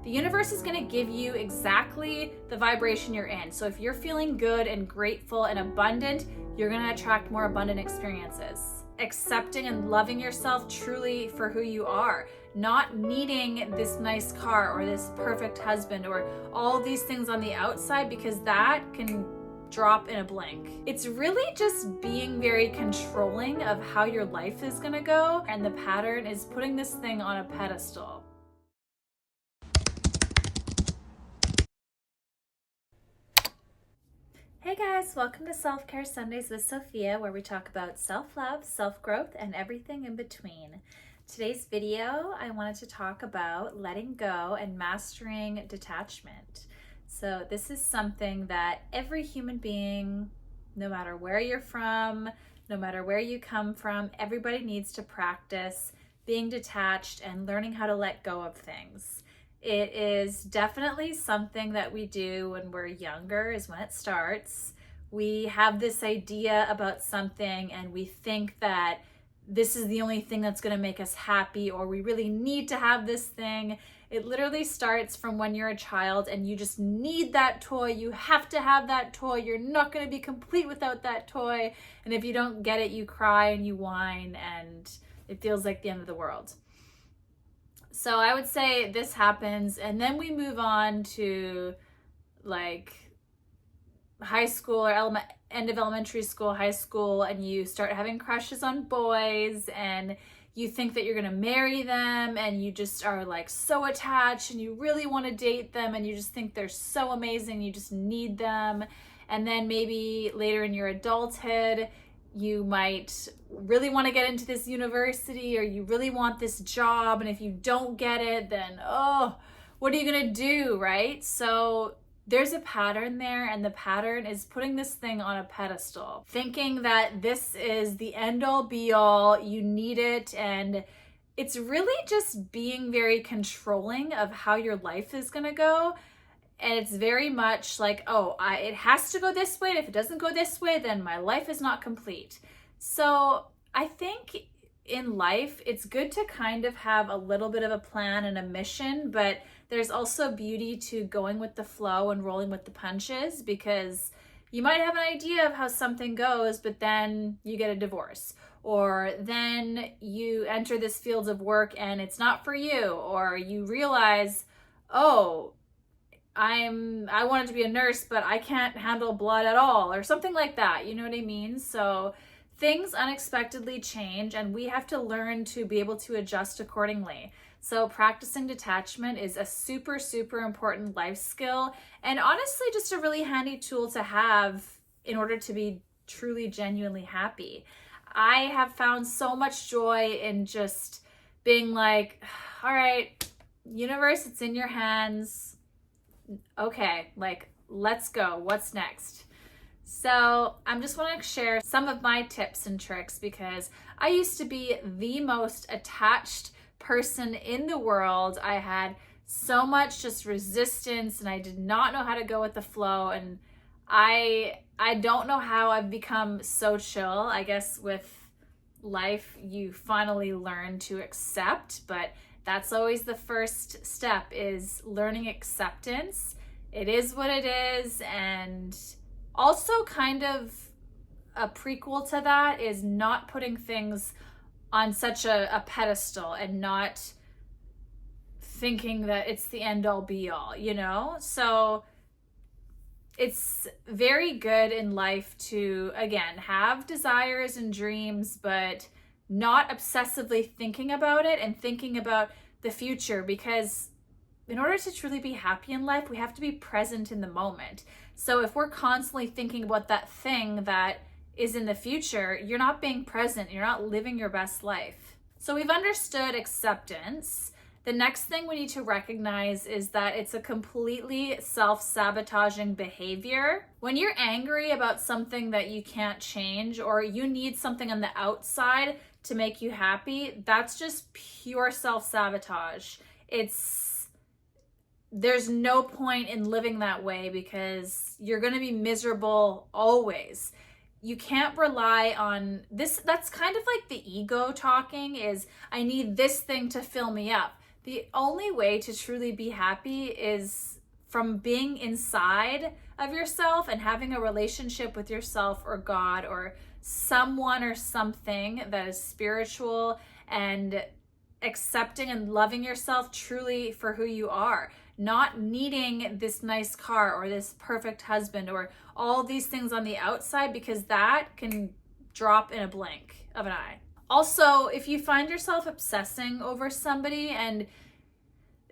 the universe is going to give you exactly the vibration you're in. So if you're feeling good and grateful and abundant, you're going to attract more abundant experiences. Accepting and loving yourself truly for who you are, not needing this nice car or this perfect husband or all these things on the outside, because that can drop in a blink. It's really just being very controlling of how your life is gonna go, and the pattern is putting this thing on a pedestal. Hey guys, welcome to Self-Care Sundays with Sophia, where we talk about self-love, self-growth, and everything in between. Today's video, I wanted to talk about letting go and mastering detachment. So this is something that every human being, no matter where you're from, no matter where you come from, everybody needs to practice being detached and learning how to let go of things. It is definitely something that we do when we're younger, is when it starts. We have this idea about something and we think that this is the only thing that's going to make us happy, or we really need to have this thing. It literally starts from when you're a child and you just need that toy. You have to have that toy. You're not going to be complete without that toy. And if you don't get it, you cry and you whine and it feels like the end of the world. So I would say this happens, and then we move on to like high school or end of elementary school, high school, and you start having crushes on boys and you think that you're gonna marry them, and you just are like so attached and you really want to date them and you just think they're so amazing, you just need them. And then maybe later in your adulthood, you might really want to get into this university, or you really want this job, and if you don't get it, then what are you gonna do, right? So there's a pattern there, and the pattern is putting this thing on a pedestal, thinking that this is the end all be all, you need it, and it's really just being very controlling of how your life is gonna go. And it's very much like, it has to go this way, and if it doesn't go this way, then my life is not complete. So I think in life, it's good to kind of have a little bit of a plan and a mission, but there's also beauty to going with the flow and rolling with the punches, because you might have an idea of how something goes, but then you get a divorce, or then you enter this field of work and it's not for you, or you realize, I wanted to be a nurse, but I can't handle blood at all, or something like that. You know what I mean? So things unexpectedly change, and we have to learn to be able to adjust accordingly. So practicing detachment is a super, super important life skill, and honestly, just a really handy tool to have in order to be truly, genuinely happy. I have found so much joy in just being like, all right, universe, it's in your hands. Okay, like, let's go. What's next? So I'm just want to share some of my tips and tricks, because I used to be the most attached person in the world. I had so much just resistance, and I did not know how to go with the flow. And I don't know how I've become so chill. I guess with life, you finally learn to accept, but that's always the first step, is learning acceptance. It is what it is. And also kind of a prequel to that is not putting things on such a pedestal and not thinking that it's the end all be all, you know? So it's very good in life to, again, have desires and dreams, but not obsessively thinking about it and thinking about the future, because in order to truly be happy in life, we have to be present in the moment. So if we're constantly thinking about that thing that is in the future, you're not being present, you're not living your best life. So we've understood acceptance. The next thing we need to recognize is that it's a completely self-sabotaging behavior. When you're angry about something that you can't change, or you need something on the outside to make you happy, that's just pure self-sabotage. There's no point in living that way, because you're going to be miserable always. You can't rely on this. That's kind of like the ego talking, is I need this thing to fill me up. the only way to truly be happy is from being inside of yourself and having a relationship with yourself or God or someone or something that is spiritual, and accepting and loving yourself truly for who you are, not needing this nice car or this perfect husband or all these things on the outside, because that can drop in a blink of an eye. Also, if you find yourself obsessing over somebody, and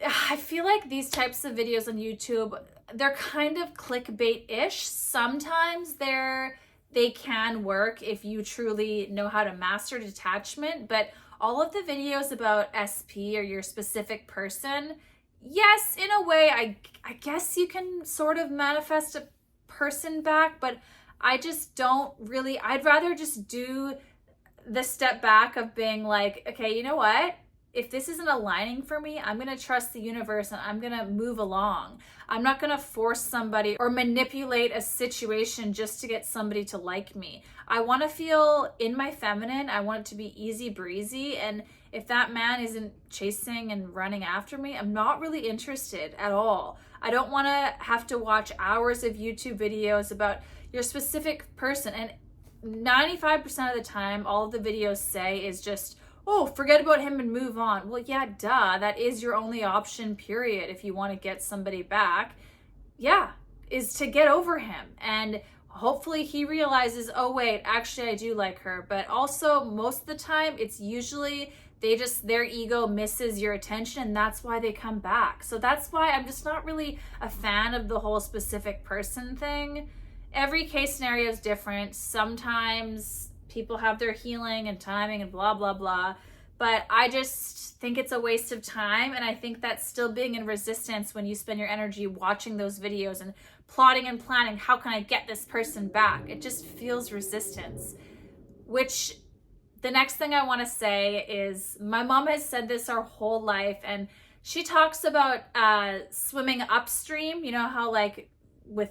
I feel like these types of videos on YouTube, they're kind of clickbait-ish. Sometimes they can work if you truly know how to master detachment, but all of the videos about SP or your specific person, yes, in a way, I guess you can sort of manifest a person back, but I just don't really, I'd rather just do the step back of being like, okay, you know what? If this isn't aligning for me, I'm going to trust the universe and I'm going to move along. I'm not going to force somebody or manipulate a situation just to get somebody to like me. I want to feel in my feminine. I want it to be easy breezy. And if that man isn't chasing and running after me, I'm not really interested at all. I don't want to have to watch hours of YouTube videos about your specific person. And 95% of the time, all of the videos say is just, oh, forget about him and move on. Well, yeah, duh. That is your only option, period. If you want to get somebody back, yeah, is to get over him. And hopefully he realizes, oh, wait, actually, I do like her. But also, most of the time, it's usually their ego misses your attention, and that's why they come back. So that's why I'm just not really a fan of the whole specific person thing. Every case scenario is different. Sometimes people have their healing and timing and blah, blah, blah. But I just think it's a waste of time. And I think that's still being in resistance when you spend your energy watching those videos and plotting and planning, how can I get this person back? It just feels resistance. Which, the next thing I want to say is, my mom has said this our whole life. And she talks about swimming upstream. You know how like with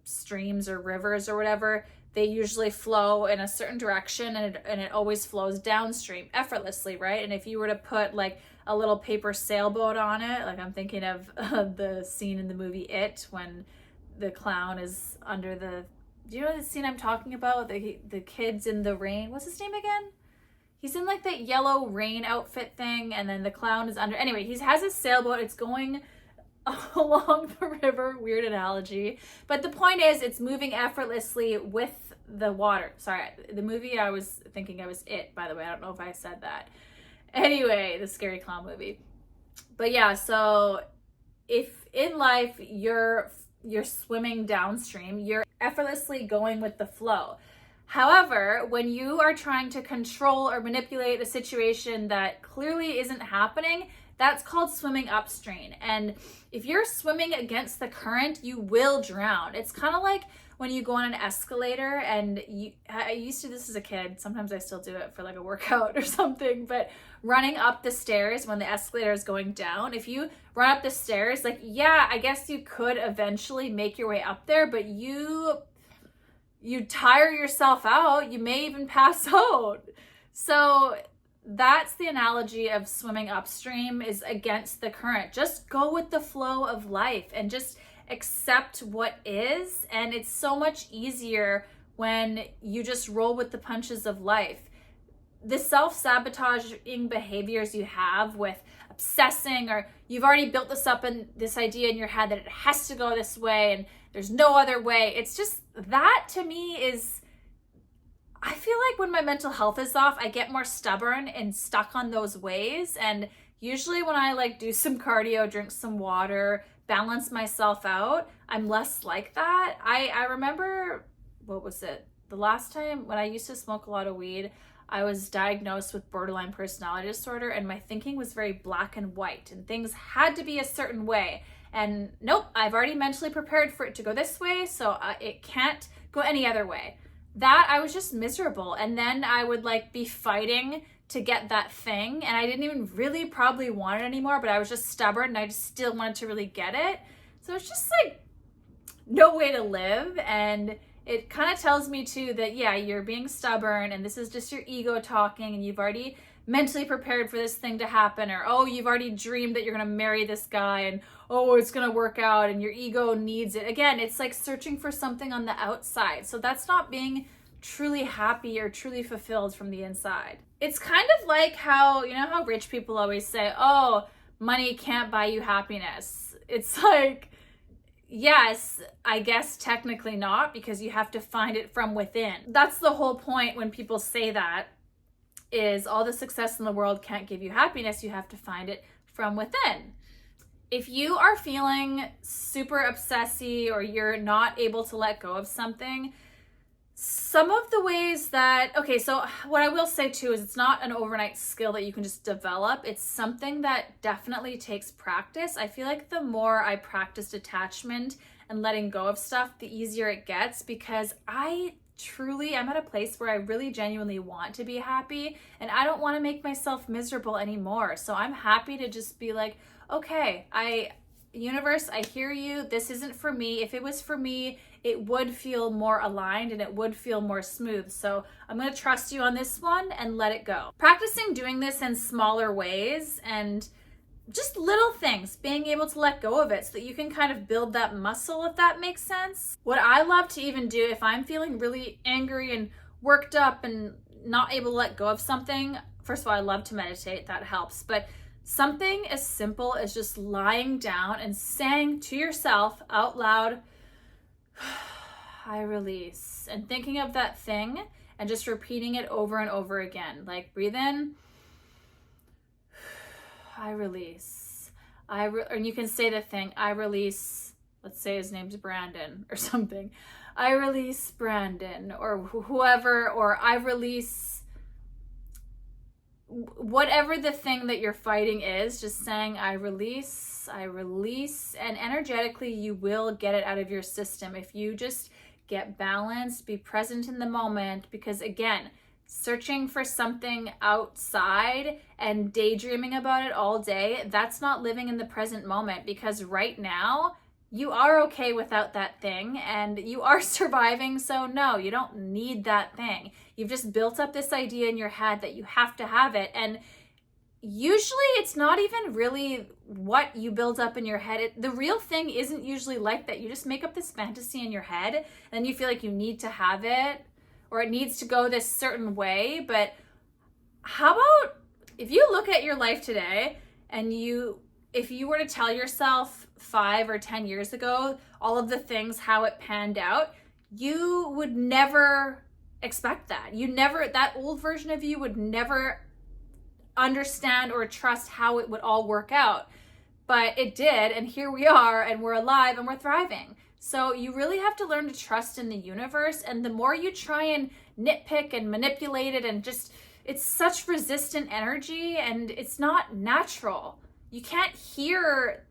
streams or rivers or whatever, they usually flow in a certain direction, and it always flows downstream effortlessly, right? And if you were to put like a little paper sailboat on it, like I'm thinking of the scene in the movie It when the clown is under the, do you know the scene I'm talking about? The kids in the rain. What's his name again? He's in like that yellow rain outfit thing, and then the clown is under. Anyway, he has a sailboat. It's going along the river. Weird analogy, but the point is, it's moving effortlessly with the water. Sorry, the movie I was thinking of was It, by the way. I don't know if I said that. Anyway, the scary clown movie. But yeah, so if in life you're swimming downstream, you're effortlessly going with the flow. However, when you are trying to control or manipulate a situation that clearly isn't happening, that's called swimming upstream. And if you're swimming against the current, you will drown. It's kind of like when you go on an escalator, and I used to do this as a kid. Sometimes I still do it for like a workout or something, but running up the stairs when the escalator is going down, if you run up the stairs, like, yeah, I guess you could eventually make your way up there, but you tire yourself out. You may even pass out. So that's the analogy of swimming upstream, is against the current. Just go with the flow of life and just accept what is. And it's so much easier when you just roll with the punches of life. The self-sabotaging behaviors you have with obsessing, or you've already built this idea in your head that it has to go this way and there's no other way. It's just, that to me is, I feel like when my mental health is off, I get more stubborn and stuck on those ways. And usually when I like do some cardio, drink some water, balance myself out, I'm less like that. I remember, what was it? The last time when I used to smoke a lot of weed, I was diagnosed with borderline personality disorder, and my thinking was very black and white, and things had to be a certain way. And nope, I've already mentally prepared for it to go this way, so it can't go any other way. That, I was just miserable. And then I would like be fighting to get that thing, and I didn't even really probably want it anymore, but I was just stubborn and I just still wanted to really get it. So it's just like no way to live. And it kind of tells me too that, yeah, you're being stubborn and this is just your ego talking, and you've already mentally prepared for this thing to happen, or oh, you've already dreamed that you're going to marry this guy and oh, it's going to work out and your ego needs it. Again, it's like searching for something on the outside. So that's not being truly happy or truly fulfilled from the inside. It's kind of like how, you know how rich people always say, oh, money can't buy you happiness. It's like, yes, I guess technically not, because you have to find it from within. That's the whole point when people say that, is all the success in the world can't give you happiness. You have to find it from within. If you are feeling super obsessy or you're not able to let go of something, some of the ways that, okay, so what I will say too is it's not an overnight skill that you can just develop. It's something that definitely takes practice. I feel like the more I practice detachment and letting go of stuff, the easier it gets, because I'm at a place where I really genuinely want to be happy and I don't want to make myself miserable anymore. So I'm happy to just be like, okay, universe, I hear you. This isn't for me. If it was for me, it would feel more aligned and it would feel more smooth. So I'm going to trust you on this one and let it go. Practicing doing this in smaller ways and just little things, being able to let go of it so that you can kind of build that muscle, if that makes sense. What I love to even do if I'm feeling really angry and worked up and not able to let go of something, first of all, I love to meditate, that helps. But something as simple as just lying down and saying to yourself out loud, I release, and thinking of that thing and just repeating it over and over again. Like breathe in, I release. And you can say the thing, I release, let's say his name's Brandon or something. I release Brandon or whoever, or I release whatever the thing that you're fighting is, just saying, I release, and energetically you will get it out of your system if you just get balanced, be present in the moment. Because again, searching for something outside and daydreaming about it all day, that's not living in the present moment, because right now you are okay without that thing and you are surviving. So no, you don't need that thing. You've just built up this idea in your head that you have to have it. And usually it's not even really what you build up in your head. The real thing isn't usually like that. You just make up this fantasy in your head and then you feel like you need to have it or it needs to go this certain way. But how about if you look at your life today and if you were to tell yourself 5 or 10 years ago, all of the things, how it panned out, you would never expect that. That old version of you would never understand or trust how it would all work out. But it did, and here we are, and we're alive and we're thriving. So you really have to learn to trust in the universe, and the more you try and nitpick and manipulate it and just, it's such resistant energy and it's not natural. You can't hear.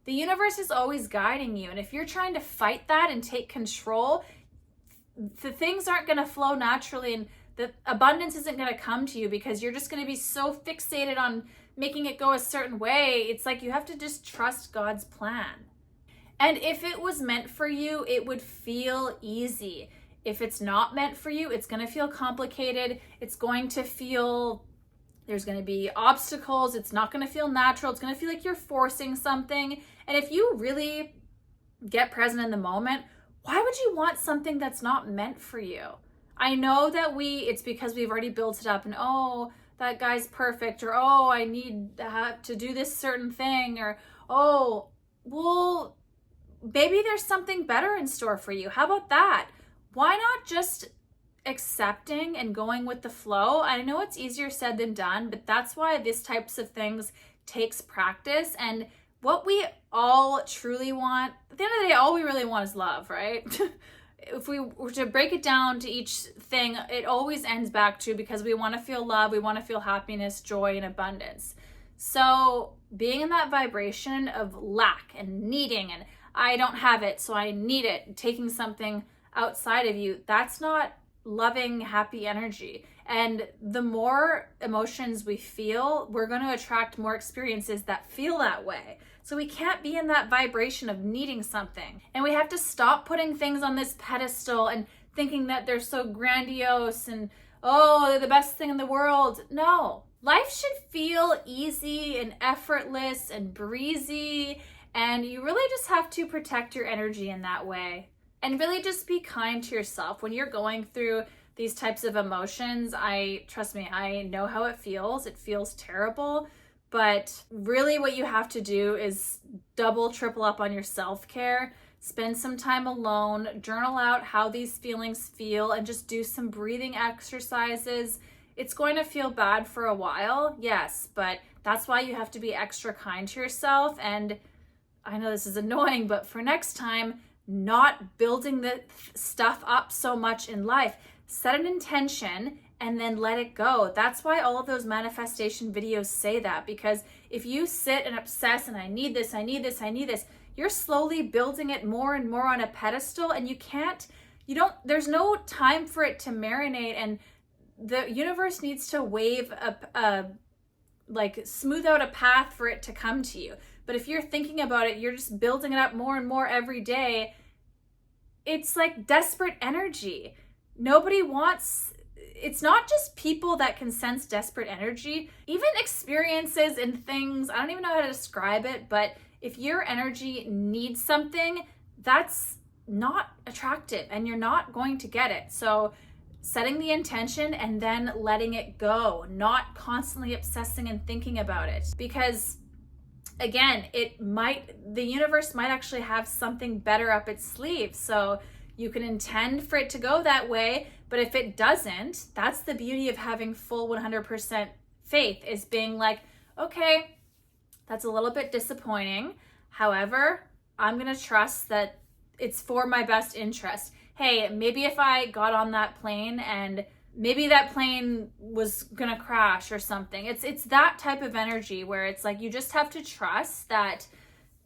The universe is always guiding you. And if you're trying to fight that and take control, the things aren't going to flow naturally and the abundance isn't going to come to you because you're just going to be so fixated on making it go a certain way. It's like you have to just trust God's plan. And if it was meant for you, it would feel easy. If it's not meant for you, it's going to feel complicated. It's going to feel, there's going to be obstacles. It's not going to feel natural. It's going to feel like you're forcing something. And if you really get present in the moment, why would you want something that's not meant for you? I know that it's because we've already built it up and, oh, that guy's perfect, or, oh, I need to do this certain thing, or, oh, well, maybe there's something better in store for you. How about that? Why not just accepting and going with the flow? I know it's easier said than done, but that's why these types of things takes practice. And what we all truly want, at the end of the day, all we really want is love, right? If we were to break it down to each thing, it always ends back to, because we want to feel love, we want to feel happiness, joy, and abundance. So being in that vibration of lack and needing, and I don't have it, so I need it, taking something outside of you, that's not loving, happy energy. And the more emotions we feel, we're going to attract more experiences that feel that way. So we can't be in that vibration of needing something. And we have to stop putting things on this pedestal and thinking that they're so grandiose and, oh, they're the best thing in the world. No, life should feel easy and effortless and breezy. And you really just have to protect your energy in that way. And really just be kind to yourself. When you're going through these types of emotions, trust me, I know how it feels. It feels terrible. But really what you have to do is double, triple up on your self-care. Spend some time alone, journal out how these feelings feel, and just do some breathing exercises. It's going to feel bad for a while, yes, but that's why you have to be extra kind to yourself. And I know this is annoying, but for next time, not building the stuff up so much in life. Set an intention and then let it go. That's why all of those manifestation videos say that, because if you sit and obsess and I need this, I need this, I need this, you're slowly building it more and more on a pedestal, and there's no time for it to marinate, and the universe needs to smooth out a path for it to come to you. But if you're thinking about it, you're just building it up more and more every day. It's like desperate energy. It's not just people that can sense desperate energy, even experiences and things. I don't even know how to describe it, but if your energy needs something, that's not attractive and you're not going to get it. So setting the intention and then letting it go, not constantly obsessing and thinking about it. Because again, the universe might actually have something better up its sleeve. So you can intend for it to go that way, but if it doesn't, that's the beauty of having full 100% faith, is being like, okay, that's a little bit disappointing. However, I'm going to trust that it's for my best interest. Hey, maybe if I got on that plane and maybe that plane was going to crash or something. It's that type of energy where it's like you just have to trust that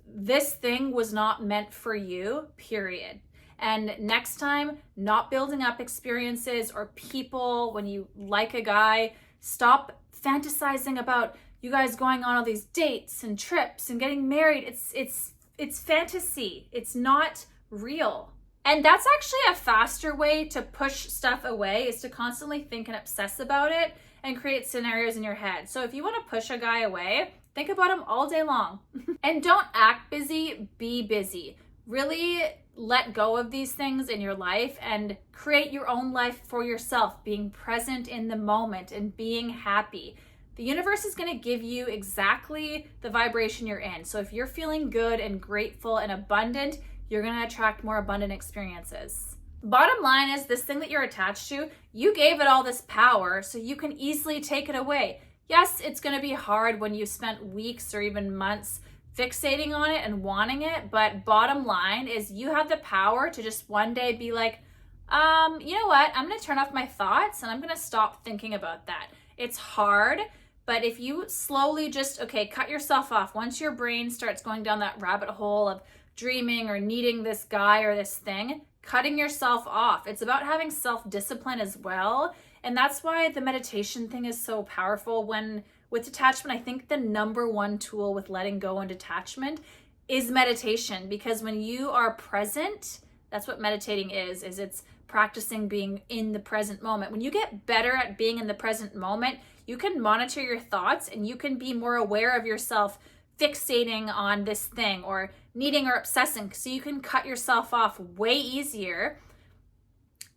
this thing was not meant for you, period. And next time, not building up experiences or people. When you like a guy, stop fantasizing about you guys going on all these dates and trips and getting married. It's fantasy. It's not real. And that's actually a faster way to push stuff away, is to constantly think and obsess about it and create scenarios in your head. So if you want to push a guy away, think about him all day long. And don't act busy, be busy. Really let go of these things in your life and create your own life for yourself, being present in the moment and being happy. The universe is going to give you exactly the vibration you're in. So if you're feeling good and grateful and abundant, you're going to attract more abundant experiences. Bottom line is, this thing that you're attached to, you gave it all this power, so you can easily take it away. Yes, it's going to be hard when you've spent weeks or even months fixating on it and wanting it, but bottom line is you have the power to just one day be like, you know what, I'm going to turn off my thoughts and I'm going to stop thinking about that. It's hard, but if you slowly just, cut yourself off. Once your brain starts going down that rabbit hole of dreaming or needing this guy or this thing, cutting yourself off. It's about having self-discipline as well. And that's why the meditation thing is so powerful. With detachment, I think the number one tool with letting go and detachment is meditation, because when you are present, that's what meditating is it's practicing being in the present moment. When you get better at being in the present moment, you can monitor your thoughts and you can be more aware of yourself fixating on this thing or needing or obsessing. So you can cut yourself off way easier,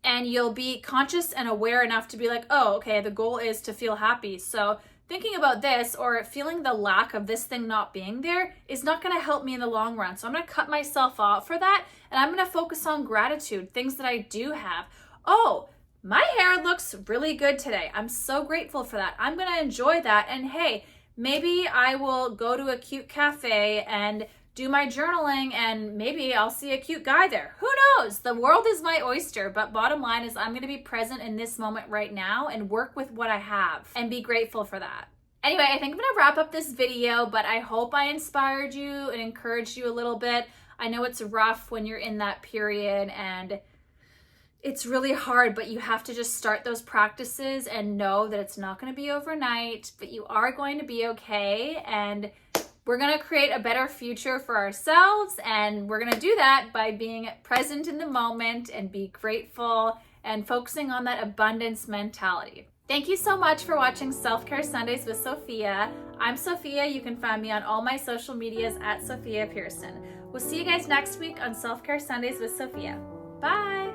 and you'll be conscious and aware enough to be like, oh, okay, the goal is to feel happy. So thinking about this or feeling the lack of this thing not being there is not going to help me in the long run. So I'm going to cut myself off for that, and I'm going to focus on gratitude, things that I do have. Oh, my hair looks really good today. I'm so grateful for that. I'm going to enjoy that. And hey, maybe I will go to a cute cafe and do my journaling, and maybe I'll see a cute guy there. Who knows? The world is my oyster, but bottom line is I'm going to be present in this moment right now and work with what I have and be grateful for that. Anyway, I think I'm going to wrap up this video, but I hope I inspired you and encouraged you a little bit. I know it's rough when you're in that period and it's really hard, but you have to just start those practices and know that it's not going to be overnight, but you are going to be okay. And we're going to create a better future for ourselves, and we're going to do that by being present in the moment and be grateful and focusing on that abundance mentality. Thank you so much for watching Self-Care Sundays with Sophia. I'm Sophia. You can find me on all my social medias at Sophia Pearson. We'll see you guys next week on Self-Care Sundays with Sophia. Bye.